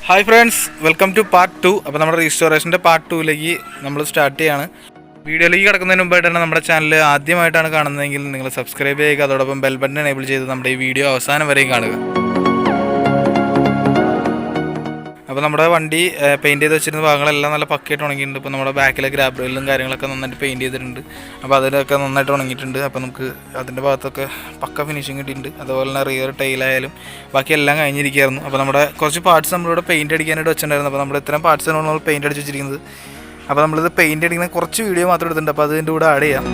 Hi friends, welcome to part 2. അപ്പോൾ നമ്മുടെ റീസ്റ്റോറേഷൻ്റെ part 2ലേക്ക് നമ്മൾ സ്റ്റാർട്ട് ചെയ്യാണ്. വീഡിയോയിലേക്ക് കിടക്കുന്നതിന് മുമ്പായിട്ട് തന്നെ നമ്മുടെ ചാനൽ ആദ്യമായിട്ടാണ് കാണുന്നതെങ്കിൽ നിങ്ങൾ സബ്സ്ക്രൈബ് ചെയ്യുക, അതോടൊപ്പം ബെൽ ബട്ടൺ എനേബിൾ ചെയ്ത് നമ്മുടെ ഈ വീഡിയോ അവസാനം വരെയും കാണുക. അപ്പോൾ നമ്മുടെ വണ്ടി പെയിൻറ്റ് ചെയ്ത് വെച്ചിരുന്ന ഭാഗങ്ങളെല്ലാം നല്ല പക്കയായിട്ട് ഉണങ്ങിയിട്ടുണ്ട്. ഇപ്പോൾ നമ്മുടെ ബാക്കിലെ ഗ്രാബ് റെയിലും കാര്യങ്ങളൊക്കെ നന്നായിട്ട് പെയിൻറ്റ് ചെയ്തിട്ടുണ്ട്. അപ്പോൾ അതിലൊക്കെ നന്നായിട്ട് ഉണങ്ങിയിട്ടുണ്ട്. അപ്പോൾ നമുക്ക് അതിൻ്റെ ഭാഗത്തൊക്കെ പക്ക ഫിനിഷിങ് കിട്ടിയിട്ടുണ്ട്. അതുപോലെ തന്നെ റിയർ ടൈലായാലും ബാക്കി എല്ലാം കഴിഞ്ഞിരിക്കുകയായിരുന്നു. അപ്പോൾ നമ്മുടെ കുറച്ച് പാർട്സ് നമ്മളിവിടെ പെയിൻറ്റ് അടിക്കാനായിട്ട് വെച്ചിട്ടുണ്ടായിരുന്നു. അപ്പോൾ നമ്മൾ ഇത്തരം പാർട്സാണ് നമ്മൾ പെയിൻറ്റ് അടിച്ച് വെച്ചിരിക്കുന്നത്. അപ്പോൾ നമ്മളിത് പെയിൻറ്റ് അടിക്കുന്ന കുറച്ച് വീഡിയോ മാത്രം എടുത്തിട്ടുണ്ട്. അപ്പോൾ അതിൻ്റെ കൂടെ ആഡ് ചെയ്യാം.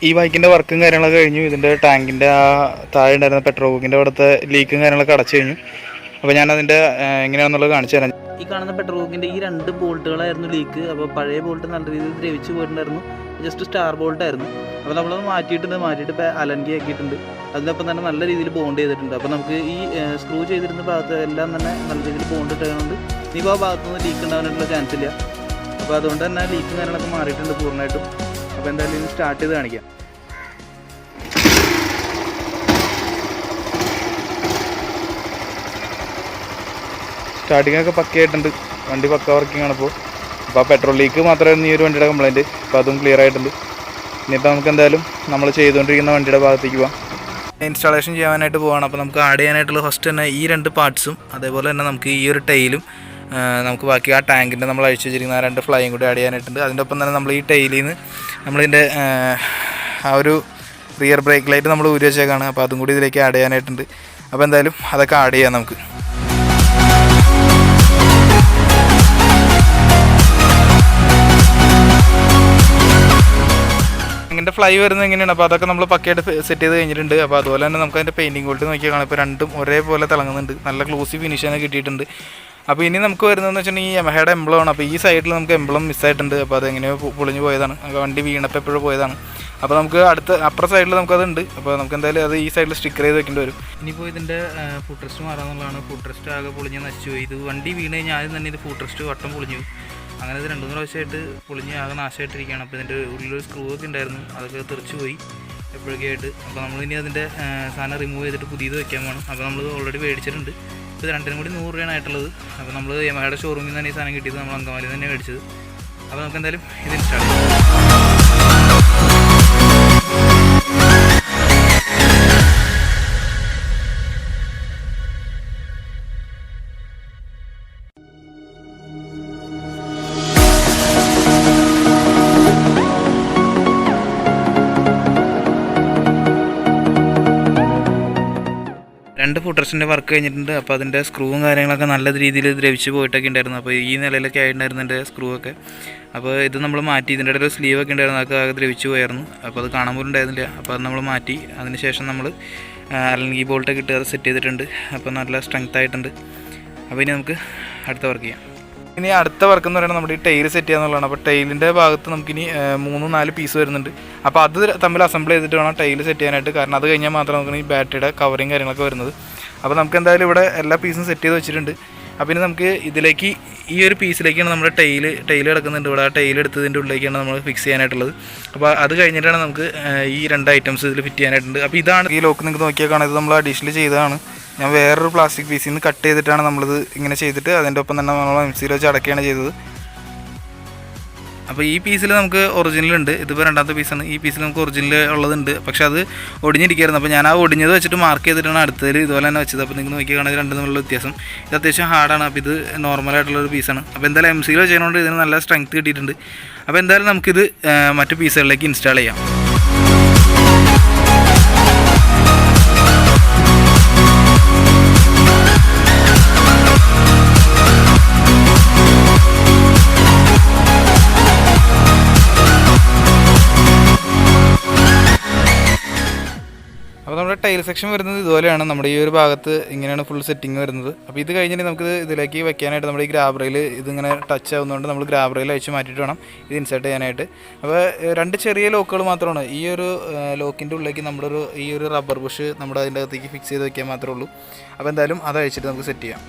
ഈ ബൈക്കിൻ്റെ വർക്കും കാര്യങ്ങളൊക്കെ കഴിഞ്ഞു. ഇതിൻ്റെ ടാങ്കിൻ്റെ ആ താഴെ ഉണ്ടായിരുന്ന പെട്രോൾ ബുക്കിൻ്റെ അവിടുത്തെ ലീക്കും കാര്യങ്ങളൊക്കെ അടച്ചു കഴിഞ്ഞു. അപ്പോൾ ഞാനതിൻ്റെ എങ്ങനെയാണെന്നുള്ളത് കാണിച്ചു തരാം. ഈ കാണുന്ന പെട്രോൾ ബുക്കിൻ്റെ ഈ 2 ബോൾട്ടുകളായിരുന്നു ലീക്ക്. അപ്പോൾ പഴയ ബോൾട്ട് നല്ല രീതിയിൽ ദ്രവിച്ച് പോയിട്ടുണ്ടായിരുന്നു. ജസ്റ്റ് സ്റ്റാർ ബോൾട്ടായിരുന്നു. അപ്പോൾ നമ്മളത് മാറ്റിയിട്ട് ഇപ്പോൾ അലൻകി ആക്കിയിട്ടുണ്ട്. അതിനൊപ്പം തന്നെ നല്ല രീതിയിൽ ബോണ്ട് ചെയ്തിട്ടുണ്ട്. അപ്പോൾ നമുക്ക് ഈ സ്ക്രൂ ചെയ്തിരുന്ന ഭാഗത്ത് എല്ലാം തന്നെ നല്ല രീതിയിൽ ബോണ്ട് ഇട്ടുകൊണ്ട് ഇനിയിപ്പോൾ ആ ഭാഗത്തുനിന്ന് ലീക്ക് ഉണ്ടാകാനായിട്ടുള്ള ചാൻസ് ഇല്ല. അപ്പോൾ അതുകൊണ്ട് തന്നെ ലീക്കും കാര്യങ്ങളൊക്കെ മാറിയിട്ടുണ്ട് പൂർണ്ണമായിട്ടും. അപ്പോൾ എന്തായാലും ഇനി സ്റ്റാർട്ട് ചെയ്ത് കാണിക്കാം. സ്റ്റാർട്ടിങ്ങൊക്കെ പക്കയായിട്ടുണ്ട്. വണ്ടി പക്ക വർക്കിംഗ് ആണ്. അപ്പോൾ ആ പെട്രോൾ ലീക്ക് മാത്രമായിരുന്നു ഈ ഒരു വണ്ടിയുടെ കംപ്ലയിൻറ്റ്. അപ്പോൾ അതും ക്ലിയർ ആയിട്ടുണ്ട്. ഇനിയിപ്പോൾ നമുക്ക് എന്തായാലും നമ്മൾ ചെയ്തുകൊണ്ടിരിക്കുന്ന വണ്ടിയുടെ ഭാഗത്തേക്ക് പോകാം. ഇൻസ്റ്റാളേഷൻ ചെയ്യാനായിട്ട് പോവാണ്. അപ്പോൾ നമുക്ക് ആഡ് ചെയ്യാനായിട്ടുള്ള ഫസ്റ്റ് തന്നെ ഈ 2 പാർട്സും അതേപോലെ തന്നെ നമുക്ക് ഈ ഒരു ടൈലും നമുക്ക് ബാക്കി ആ ടാങ്കിൻ്റെ നമ്മൾ അഴിച്ചു വെച്ചിരിക്കുന്ന ആ 2 ഫ്ലൈയും കൂടി ആഡ് ചെയ്യാനായിട്ടുണ്ട്. അതിൻ്റെ ഒപ്പം തന്നെ നമ്മൾ ഈ ടൈലിൽ നിന്ന് നമ്മളിതിൻ്റെ ആ ഒരു റിയർ ബ്രേക്ക് ലൈറ്റ് നമ്മൾ ഊരി വെച്ചേക്കാണ്. അപ്പോൾ അതും കൂടി ഇതിലേക്ക് ആഡ് ചെയ്യാനായിട്ടുണ്ട്. അപ്പോൾ എന്തായാലും അതൊക്കെ ആഡ് ചെയ്യാം നമുക്ക്. ഇങ്ങനത്തെ ഫ്ലൈ വരുന്നത് എങ്ങനെയാണ്? അപ്പോൾ അതൊക്കെ നമ്മൾ പക്കയായിട്ട് സെറ്റ് ചെയ്ത് കഴിഞ്ഞിട്ടുണ്ട്. അപ്പോൾ അതുപോലെ തന്നെ നമുക്ക് അതിൻ്റെ പെയിൻറ്റിങ് ക്വാളിറ്റി നോക്കിയാൽ കാണാം. ഇപ്പോൾ രണ്ടും ഒരേപോലെ തിളങ്ങുന്നുണ്ട്. നല്ല ഗ്ലോസി ഫിനിഷ് തന്നെ കിട്ടിയിട്ടുണ്ട്. അപ്പോൾ ഇനി നമുക്ക് വരുന്നതെന്ന് വെച്ചിട്ടുണ്ടെങ്കിൽ യമഹയുടെ എംബ്ലമാണ്. അപ്പോൾ ഈ സൈഡിൽ നമുക്ക് എംബ്ലം മിസ്സായിട്ടുണ്ട്. അപ്പോൾ അതെങ്ങനെയോ പൊളിഞ്ഞ് പോയതാണ്. വണ്ടി വീണപ്പോൾ എപ്പോഴും പോയതാണ്. അപ്പോൾ നമുക്ക് അപ്പുറ സൈഡിൽ നമുക്കതുണ്ട്. അപ്പോൾ നമുക്ക് എന്തായാലും അത് ഈ സൈഡിൽ സ്റ്റിക്കർ ചെയ്ത് വെക്കേണ്ടി വരും. ഇനിയിപ്പോൾ ഇതിൻ്റെ ഫുഡ് റെസ്റ്റ് മാറാന്നുള്ളതാണ്. ഫുഡ് റെസ്റ്റ് ആകെ പൊളിഞ്ഞ് നശിച്ചു പോയി. ഇത് വണ്ടി വീണ് കഴിഞ്ഞാൽ ആദ്യം തന്നെ ഇത് ഫുഡ് റെസ്റ്റ് വട്ടം പൊളിഞ്ഞു. അങ്ങനെ ഇത് 2-3 പ്രാവശ്യമായിട്ട് പൊളിഞ്ഞ് ആകെ നാശമായിട്ടിരിക്കുകയാണ്. അപ്പോൾ ഇതിൻ്റെ ഉള്ളിലൊരു സ്ക്രൂ ഒക്കെ ഉണ്ടായിരുന്നു. അതൊക്കെ തെറിച്ച് പോയി എപ്പോഴൊക്കെ ആയിട്ട്. അപ്പോൾ നമ്മളിനി അതിൻ്റെ സാധനം റിമൂവ് ചെയ്തിട്ട് പുതിയത് വെക്കാൻ വേണം. അപ്പോൾ നമ്മൾ ഓൾറെഡി മേടിച്ചിട്ടുണ്ട്. ഇപ്പോൾ ഇത് 2-നും കൂടി 100 രൂപയാണ് ആയിട്ടുള്ളത്. അപ്പോൾ നമ്മൾ യമഹയുടെ ഷോറൂമിൽ നിന്ന് തന്നെ ഈ സാധനം കിട്ടിയത്. നമ്മൾ അങ്കമാലിയിൽ തന്നെ മേടിച്ചത്. അപ്പോൾ നമുക്ക് എന്തായാലും ഇത് ഇൻസ്റ്റാൾ ചെയ്യാം. രണ്ട് ഫുട്രസിൻ്റെ വർക്ക് കഴിഞ്ഞിട്ടുണ്ട്. അപ്പോൾ അതിൻ്റെ സ്ക്രൂവും കാര്യങ്ങളൊക്കെ നല്ല രീതിയിൽ ദ്രവിച്ച് പോയിട്ടൊക്കെ ഉണ്ടായിരുന്നു. അപ്പോൾ ഈ നിലയിലൊക്കെ ആയിട്ടുണ്ടായിരുന്നു എൻ്റെ സ്ക്രൂ ഒക്കെ. അപ്പോൾ ഇത് നമ്മൾ മാറ്റി. ഇതിൻ്റെ ഇടയിൽ ഒരു സ്ലീവൊക്കെ ഉണ്ടായിരുന്നു. അതൊക്കെ ആകെ ദ്രവിച്ച് പോയായിരുന്നു. അപ്പോൾ അത് കാണാൻ പോലും ഉണ്ടായിരുന്നില്ല. അപ്പോൾ അത് നമ്മൾ മാറ്റി. അതിനുശേഷം നമ്മൾ അല്ലെങ്കിൽ ബോൾട്ടൊക്കെ ഇട്ട് അത് സെറ്റ് ചെയ്തിട്ടുണ്ട്. അപ്പോൾ നല്ല സ്ട്രെങ്ത് ആയിട്ടുണ്ട്. അപ്പോൾ ഇനി നമുക്ക് അടുത്ത വർക്ക് ചെയ്യാം. ഇനി അടുത്ത വർക്ക് എന്ന് പറയുന്നത് നമ്മുടെ ഈ ടൈൽ സെറ്റ് ചെയ്യാന്നുള്ളതാണ്. അപ്പോൾ ടൈലിൻ്റെ ഭാഗത്ത് നമുക്കിനി 3-4 പീസ് വരുന്നുണ്ട്. അപ്പോൾ അത് തമ്മിൽ അസംബിൾ ചെയ്തിട്ട് വേണം ടൈൽ സെറ്റ് ചെയ്യാനായിട്ട്. കാരണം അത് കഴിഞ്ഞാൽ മാത്രം നമുക്ക് ഈ ബാറ്ററിയുടെ കവറിങ് കാര്യങ്ങളൊക്കെ വരുന്നത്. അപ്പോൾ നമുക്ക് എന്തായാലും ഇവിടെ എല്ലാ പീസും സെറ്റ് ചെയ്ത് വെച്ചിട്ടുണ്ട്. അപ്പോൾ ഇനി നമുക്ക് ഇതിലേക്ക് ഈ ഒരു പീസിലേക്കാണ് നമ്മുടെ ടൈൽ കിടക്കുന്നുണ്ട്. ഇവിടെ ആ ടൈൽ എടുത്തതിൻ്റെ ഉള്ളിലേക്കാണ് നമ്മൾ ഫിക്സ് ചെയ്യാനായിട്ടുള്ളത്. അപ്പോൾ അത് കഴിഞ്ഞിട്ടാണ് നമുക്ക് ഈ 2 ഐറ്റംസ് ഇതിൽ ഫിറ്റ് ചെയ്യാനായിട്ടുണ്ട്. അപ്പോൾ ഇതാണ് ഈ ലോക്ക്. നിങ്ങൾക്ക് നോക്കിയാൽ കാണാം, ഇത് നമ്മൾ അഡീഷണൽ ചെയ്തതാണ്. ഞാൻ വേറൊരു പ്ലാസ്റ്റിക് പീസിൽ നിന്ന് കട്ട് ചെയ്തിട്ടാണ് നമ്മളിത് ഇങ്ങനെ ചെയ്തിട്ട് അതിൻ്റെ ഒപ്പം തന്നെ നമ്മൾ എംസിയിൽ വെച്ച് അടക്കുകയാണ് ചെയ്തത്. അപ്പോൾ ഈ പീസിൽ നമുക്ക് ഒറിജിനൽ ഉണ്ട്, ഇതിപ്പോൾ രണ്ടാമത്തെ പീസാണ്. ഈ പീസിൽ നമുക്ക് ഒറിജിനൽ ഉള്ളതുണ്ട്, പക്ഷേ അത് ഒടിഞ്ഞിരിക്കുകയായിരുന്നു. അപ്പോൾ ഞാൻ ആ ഒടിഞ്ഞത് വെച്ചിട്ട് മാർക്ക് ചെയ്തിട്ടാണ് അടുത്തതിൽ ഇതുപോലെ തന്നെ വെച്ചത്. അപ്പോൾ നിങ്ങൾ നോക്കി കാണാൻ രണ്ടും തമ്മിലുള്ള വ്യത്യാസം. ഇത് അത്യാവശ്യം ഹാർഡാണ്, അപ്പോൾ ഇത് നോർമലായിട്ടുള്ളൊരു പീസാണ്. അപ്പോൾ എന്തായാലും MC വെച്ചതുകൊണ്ട് ഇതിന് നല്ല സ്ട്രെങ്ത് കിട്ടിയിട്ടുണ്ട്. അപ്പോൾ എന്തായാലും നമുക്കിത് മറ്റു പീസുകളിലേക്ക് ഇൻസ്റ്റാൾ ചെയ്യാം. അപ്പോൾ നമ്മുടെ ടൈൽ സെക്ഷൻ വരുന്നത് ഇതുപോലെയാണ്. നമ്മുടെ ഈ ഒരു ഭാഗത്ത് ഇങ്ങനെയാണ് ഫുൾ സെറ്റിംഗ് വരുന്നത്. അപ്പോൾ ഇത് കഴിഞ്ഞിട്ട് നമുക്ക് ഇതിലേക്ക് വെക്കാനായിട്ട് നമ്മുടെ ഈ ഗ്രാബ് റെയിൽ ഇതിങ്ങനെ ടച്ച് ആവുന്നതുകൊണ്ട് നമ്മൾ ഗ്രാബ് റെയിൽ അഴിച്ച് മാറ്റിയിട്ട് വേണം ഇത് ഇൻസേർട്ട് ചെയ്യാനായിട്ട്. അപ്പോൾ 2 ചെറിയ ലോക്കുകൾ മാത്രമാണ്. ഈ ഒരു ലോക്കിൻ്റെ ഉള്ളിലേക്ക് ഈ ഒരു റബ്ബർ ബുഷ് നമ്മുടെ അതിൻ്റെ അകത്തേക്ക് ഫിക്സ് ചെയ്ത് വെക്കാൻ മാത്രമേ ഉള്ളൂ. അപ്പോൾ എന്തായാലും അത് അഴിച്ചിട്ട് നമുക്ക് സെറ്റ് ചെയ്യാം.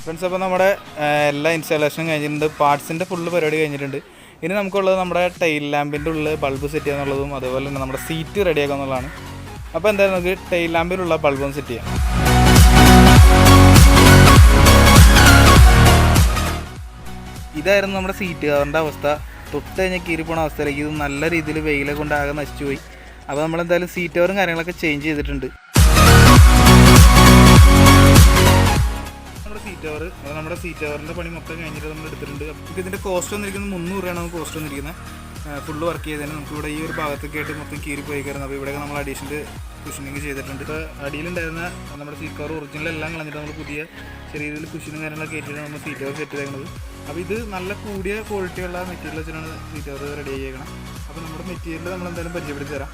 ഫ്രണ്ട്സ്, അപ്പോൾ നമ്മുടെ എല്ലാ ഇൻസ്റ്റാളേഷനും കഴിഞ്ഞിട്ടുണ്ട്. പാർട്സിൻ്റെ ഫുള്ള് പരിപാടി കഴിഞ്ഞിട്ടുണ്ട്. ഇനി നമുക്കുള്ളത് നമ്മുടെ ടൈൽ ലാമ്പിൻ്റെ ഉള്ളിൽ ബൾബ് സെറ്റ് ചെയ്യുക എന്നുള്ളതും അതുപോലെ തന്നെ നമ്മുടെ സീറ്റ് റെഡിയാക്കുക എന്നുള്ളതാണ്. അപ്പോൾ എന്തായാലും നമുക്ക് ടൈൽ ലാമ്പിലുള്ള ബൾബും സെറ്റ് ചെയ്യാം. ഇതായിരുന്നു നമ്മുടെ സീറ്റ് കവറിൻ്റെ അവസ്ഥ. തൊട്ട് കഴിഞ്ഞാൽ കീറിപ്പോണ അവസ്ഥയിലേക്ക് ഇത് നല്ല രീതിയിൽ വെയിലെ കൊണ്ടാകെ നശിച്ചു പോയി. അപ്പോൾ നമ്മളെന്തായാലും സീറ്റ് കവറും കാര്യങ്ങളൊക്കെ ചേഞ്ച് ചെയ്തിട്ടുണ്ട്. നമ്മുടെ സീറ്റ് കവറിൻ്റെ പണി മൊത്തം കഴിഞ്ഞിട്ട് നമ്മൾ എടുത്തിട്ടുണ്ട്. അപ്പോൾ ഇതിൻ്റെ കോസ്റ്റ് വന്നിരിക്കുന്നത് 300 രൂപയാണ് നമുക്ക് കോസ്റ്റ് വന്നിരിക്കുന്നത്. ഫുള്ള് വർക്ക് ചെയ്തതിന് നമുക്കിവിടെ ഈ ഒരു ഭാഗത്തൊക്കെ ആയിട്ട് മൊത്തം കീറി പോയിക്കായിരുന്നു. അപ്പോൾ ഇവിടെയൊക്കെ നമ്മൾ അഡീഷണൽ കുഷനിങ് ചെയ്തിട്ടുണ്ട്. ഇപ്പോൾ അടിയിലുണ്ടായിരുന്ന നമ്മുടെ സീറ്റ് കവർ ഒറിജിനലെല്ലാം കളഞ്ഞിട്ട് നമ്മൾ പുതിയ ചെറിയ രീതിയിൽ കുഷനും കാര്യങ്ങളൊക്കെ കയറ്റിയിട്ട് നമ്മൾ സീറ്റ് കവർ സെറ്റ് ചെയ്തേക്കുന്നത്. അപ്പോൾ ഇത് നല്ല കൂടിയ ക്വാളിറ്റിയുള്ള മെറ്റീരിയൽ വെച്ചിട്ടാണ് സീറ്റ് കവർ റെഡി ചെയ്യണം. അപ്പോൾ നമ്മുടെ മെറ്റീരിയൽ നമ്മൾ എന്തായാലും പരിചയപ്പെടുത്തി തരാം.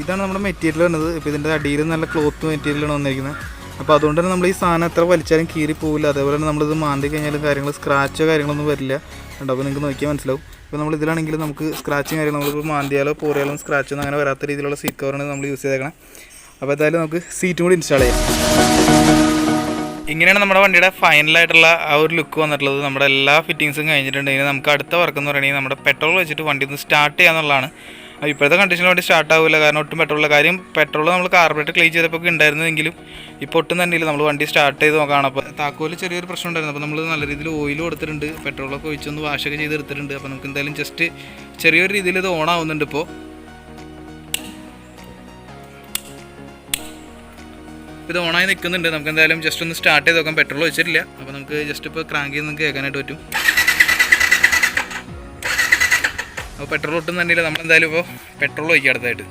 ഇതാണ് നമ്മുടെ മെറ്റീരിയൽ വരുന്നത്. ഇപ്പോൾ ഇതിൻ്റെ അടിയിൽ നല്ല ക്ലോത്ത് മെറ്റീരിയലാണ് വന്നിരിക്കുന്നത്. അപ്പോൾ അതുകൊണ്ട് തന്നെ നമ്മൾ ഈ സാധനം എത്ര വലിച്ചാലും കീറി പോകില്ല. അതേപോലെ തന്നെ നമ്മളിത് മാന്തി കഴിഞ്ഞാലും സ്ക്രാച്ചോ കാര്യങ്ങളൊന്നും വരില്ല. ഉണ്ടോ? അപ്പോൾ നിങ്ങൾക്ക് നോക്കിയാൽ മനസ്സിലാവും. ഇപ്പോൾ നമ്മൾ ഇതിലാണെങ്കിൽ നമുക്ക് സ്ക്രാച്ചും കാര്യങ്ങളും നമ്മളിപ്പോൾ മാന്തിയാലോ പോറിയാലോ സ്ക്രാച്ചൊന്നും അങ്ങനെ വരാത്ത രീതിയിലുള്ള സീറ്റ് കവറാണ് നമ്മൾ യൂസ് ചെയ്തേക്കണം. അപ്പോൾ എന്തായാലും നമുക്ക് സീറ്റും കൂടി ഇൻസ്റ്റാൾ ചെയ്യാം. ഇങ്ങനെയാണ് നമ്മുടെ വണ്ടിയുടെ ഫൈനലായിട്ടുള്ള ആ ഒരു ലുക്ക് വന്നിട്ടുള്ളത്. നമ്മുടെ എല്ലാ ഫിറ്റിങ്സും കഴിഞ്ഞിട്ടുണ്ട്. ഇനി നമുക്ക് അടുത്ത വർക്ക് എന്ന് പറയുന്നത് നമ്മുടെ പെട്രോൾ വെച്ചിട്ട് വണ്ടി ഒന്ന് സ്റ്റാർട്ട് ചെയ്യാന്നുള്ളതാണ്. ഇപ്പോഴത്തെ കണ്ടീഷനിൽ വേണ്ടി സ്റ്റാർട്ട് ആവില്ല, കാരണം ഒട്ടും പെട്രോളില്ല. കാര്യം പെട്രോൾ നമ്മൾ കാർബറേറ്റർ ക്ലീൻ ചെയ്തപ്പോൾ ഉണ്ടായിരുന്നെങ്കിലും ഇപ്പോൾ ഒട്ടും തന്നെ ഇല്ല. നമ്മൾ വണ്ടി സ്റ്റാർട്ട് ചെയ്ത് നോക്കുകയാണ്. അപ്പോൾ താക്കോല് ചെറിയൊരു പ്രശ്നം ഉണ്ടായിരുന്നു. അപ്പോൾ നമ്മൾ നല്ല രീതിയിൽ ഓയിൽ കൊടുത്തിട്ടുണ്ട്, പെട്രോളൊക്കെ ഒഴിച്ചൊന്ന് വാഷൊക്കെ ചെയ്തെടുത്തിട്ടുണ്ട്. അപ്പോൾ നമുക്ക് എന്തായാലും ജസ്റ്റ് ചെറിയൊരു രീതിയിൽ ഇത് ഓൺ ആവുന്നുണ്ട്. ഇപ്പോൾ ഇത് ഓണായി നിൽക്കുന്നുണ്ട്. നമുക്ക് എന്തായാലും ജസ്റ്റ് ഒന്ന് സ്റ്റാർട്ട് ചെയ്ത് നോക്കാം. പെട്രോൾ വെച്ചിട്ടില്ല. അപ്പോൾ നമുക്ക് ജസ്റ്റ് ഇപ്പോൾ ക്രാങ്ക് ചെയ്ത് നമുക്ക് കേൾക്കാനായിട്ട് പറ്റും. അപ്പോൾ പെട്രോൾ ഒട്ടും തന്നെയില്ല. നമ്മളെന്തായാലും ഇപ്പോൾ പെട്രോൾ ഒഴിക്കുക അടുത്തായിട്ട്.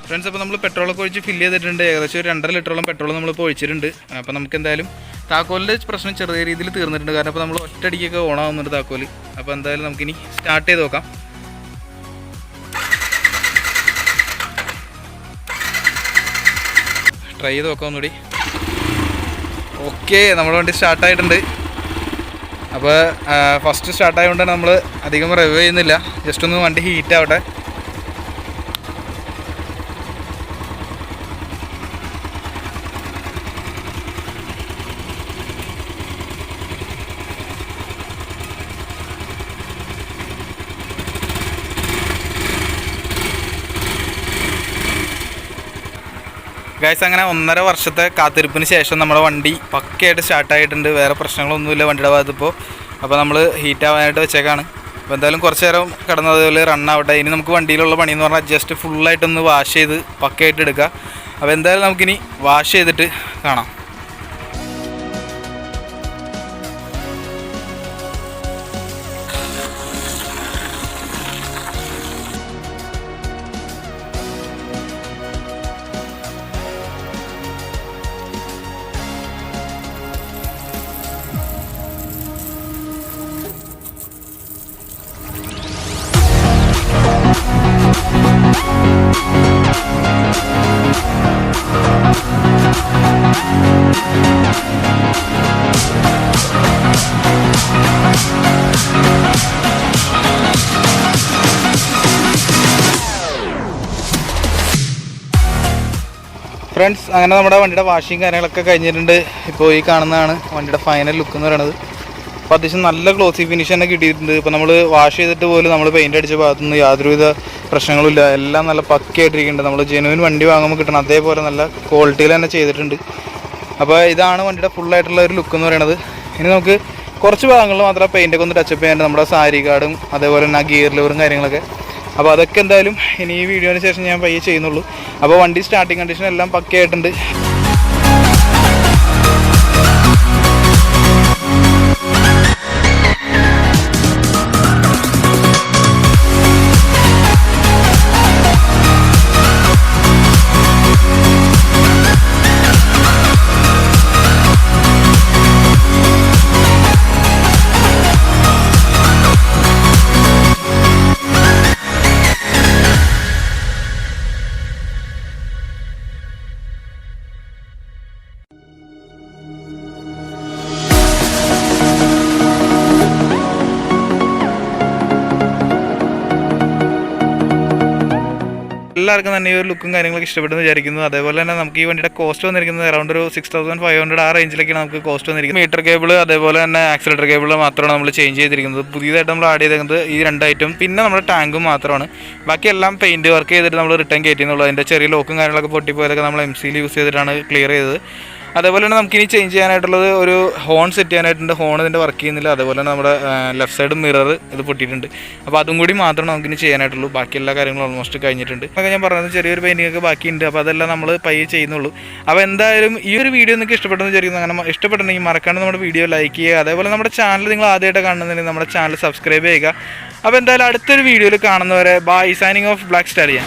ഫ്രണ്ട്സ്, അപ്പോൾ നമ്മൾ പെട്രോളൊക്കെ ഒഴിച്ച് ഫില്ല് ചെയ്തിട്ടുണ്ട്. ഏകദേശം ഒരു 2.5 ലിറ്ററോളം പെട്രോൾ നമ്മളിപ്പോൾ ഒഴിച്ചിട്ടുണ്ട്. അപ്പോൾ നമുക്ക് എന്തായാലും താക്കോലിൻ്റെ പ്രശ്നം ചെറിയ രീതിയിൽ തീർന്നിട്ടുണ്ട്. കാരണം അപ്പോൾ നമ്മൾ ഒറ്റയടിക്കൊക്കെ ഓണാവുന്നുണ്ട് താക്കോല്. അപ്പോൾ എന്തായാലും നമുക്കിനി സ്റ്റാർട്ട് ചെയ്ത് നോക്കാം. ട്രൈ ചെയ്ത് നോക്കാം ഒന്നുകൂടി. ഓക്കെ, നമ്മുടെ വണ്ടി സ്റ്റാർട്ടായിട്ടുണ്ട്. അപ്പോൾ ഫസ്റ്റ് സ്റ്റാർട്ടായതുകൊണ്ട് തന്നെ നമ്മൾ അധികം റിവ്യൂ ചെയ്യുന്നില്ല. ജസ്റ്റ് ഒന്ന് വണ്ടി ഹീറ്റ് ആവട്ടെ. ഗൈസ്, അങ്ങനെ 1.5 വർഷത്തെ കാത്തിരിപ്പിന് ശേഷം നമ്മുടെ വണ്ടി പക്കയായിട്ട് സ്റ്റാർട്ടായിട്ടുണ്ട്. വേറെ പ്രശ്നങ്ങളൊന്നുമില്ല വണ്ടിയുടെ ഭാഗത്തിപ്പോൾ. അപ്പോൾ നമ്മൾ ഹീറ്റ് ആവാനായിട്ട് വെച്ചേക്കാണ്. അപ്പോൾ എന്തായാലും കുറച്ച് നേരം കിടന്നതുപോലെ റണ്ണാവട്ടെ. ഇനി നമുക്ക് വണ്ടിയിലുള്ള പണി എന്ന് പറഞ്ഞാൽ ജസ്റ്റ് ഫുള്ളായിട്ടൊന്ന് വാഷ് ചെയ്ത് പക്കയായിട്ട് എടുക്കുക. അപ്പോൾ എന്തായാലും നമുക്കിനി വാഷ് ചെയ്തിട്ട് കാണാം. ഫ്രണ്ട്സ്, അങ്ങനെ നമ്മുടെ വണ്ടിയുടെ വാഷിങ് കാര്യങ്ങളൊക്കെ കഴിഞ്ഞിട്ടുണ്ട്. ഇപ്പോൾ ഈ കാണുന്നതാണ് വണ്ടിയുടെ ഫൈനൽ ലുക്ക് എന്ന് പറയുന്നത്. അപ്പോൾ അത്യാവശ്യം നല്ല ക്ലോസി ഫിനിഷ് തന്നെ കിട്ടിയിട്ടുണ്ട്. ഇപ്പോൾ നമ്മൾ വാഷ് ചെയ്തിട്ട് പോലും നമ്മൾ പെയിൻ്റ് അടിച്ച ഭാഗത്തുനിന്ന് യാതൊരുവിധ പ്രശ്നങ്ങളുമില്ല. എല്ലാം നല്ല പക്കയായിട്ടിരിക്കുന്നുണ്ട്. നമ്മൾ ജെനുവിൻ വണ്ടി വാങ്ങുമ്പോൾ കിട്ടണം അതേപോലെ നല്ല ക്വാളിറ്റിയിൽ തന്നെ ചെയ്തിട്ടുണ്ട്. അപ്പോൾ ഇതാണ് വണ്ടിയുടെ ഫുള്ളായിട്ടുള്ള ഒരു ലുക്ക് എന്ന് പറയുന്നത്. ഇനി നമുക്ക് കുറച്ച് ഭാഗങ്ങളിൽ മാത്രം പെയിൻ്റൊക്കെ ഒന്ന് ടച്ചപ്പ് ചെയ്യാനുണ്ട്. നമ്മുടെ സാരി കാർഡും അതേപോലെ തന്നെ ആ ഗിയർ ലിവറും കാര്യങ്ങളൊക്കെ. അപ്പോൾ അതൊക്കെ എന്തായാലും ഇനി ഈ വീഡിയോന് ശേഷം ഞാൻ പയ്യെ ചെയ്യുന്നുള്ളൂ. അപ്പോൾ വണ്ടി സ്റ്റാർട്ടിങ് കണ്ടീഷൻ എല്ലാം പക്കയായിട്ടുണ്ട്. എല്ലാവർക്കും തന്നെ ഈ ഒരു ലുക്കും കാര്യങ്ങളൊക്കെ ഇഷ്ടപ്പെട്ടെന്ന് വിചാരിക്കുന്നു. അതേപോലെ തന്നെ നമുക്ക് ഈ വണ്ടിയുടെ കോസ്റ്റ് വന്നിരിക്കുന്നത് അറൗണ്ട് ഒരു 6500 ആ റേഞ്ചിലേക്കാണ് നമുക്ക് കോസ്റ്റ് വന്നിരിക്കുന്നത്. മീറ്റർ കേബിൾ അതേപോലെ തന്നെ ആക്സിലേറ്റർ കേബിൾ മാത്രമാണ് നമ്മൾ ചേഞ്ച് ചെയ്തിരിക്കുന്നത്. പുതിയതായിട്ട് നമ്മൾ ആഡ് ചെയ്തിരിക്കുന്നത് ഈ 2 ഐറ്റം, പിന്നെ നമ്മുടെ ടാങ്കും മാത്രമാണ്. ബാക്കിയെല്ലാം പെയിൻറ്റ് വർക്ക് ചെയ്തിട്ട് നമ്മൾ റിട്ടേൺ കയറ്റിയെന്നുള്ളൂ. അതിൻ്റെ ചെറിയ ലോക്കും കാര്യങ്ങളൊക്കെ പൊട്ടിപ്പോയതൊക്കെ നമ്മൾ MCയിൽ യൂസ് ചെയ്തിട്ടാണ് ക്ലിയർ ചെയ്തത്. അതേപോലെ തന്നെ നമുക്കിനി ചേഞ്ച് ചെയ്യാനായിട്ടുള്ളത് ഒരു ഹോൺ സെറ്റ് ചെയ്യാനായിട്ടുണ്ട്. ഹോൺ ഇതിൻ്റെ വർക്ക് ചെയ്യുന്നില്ല. അതേപോലെ തന്നെ നമ്മുടെ ലെഫ്റ്റ് സൈഡ് മിറർ ഇത് പൊട്ടിയിട്ടുണ്ട്. അപ്പോൾ അതും കൂടി മാത്രമേ നമുക്കിനി ചെയ്യാനായിട്ടുള്ളൂ. ബാക്കി എല്ലാ കാര്യങ്ങളും ഓൾമോസ്റ്റ് കഴിഞ്ഞിട്ടുണ്ട്. അപ്പോൾ ഞാൻ പറഞ്ഞത് ചെറിയൊരു പെയിൻറ്റിംഗ് ഒക്കെ ബാക്കിയുണ്ട്. അപ്പോൾ അതെല്ലാം നമ്മൾ പയ്യെ ചെയ്യുന്നുള്ളൂ. അപ്പോൾ എന്തായാലും ഈ ഒരു വീഡിയോ നിങ്ങൾക്ക് ഇഷ്ടപ്പെട്ടെന്ന് വിചാരിക്കുന്നു. അങ്ങനെ ഇഷ്ടപ്പെട്ടുണ്ടെങ്കിൽ മറക്കാണ്ട് നമ്മുടെ വീഡിയോ ലൈക്ക് ചെയ്യുക. അതേപോലെ നമ്മുടെ ചാനൽ നിങ്ങൾ ആദ്യമായിട്ട് കാണുന്നുണ്ടെങ്കിൽ നമ്മുടെ ചാനൽ സബ്സ്ക്രൈബ് ചെയ്യുക. അപ്പോൾ എന്തായാലും അടുത്തൊരു വീഡിയോയിൽ കാണുന്നവരെ bye, signing off Black stallion.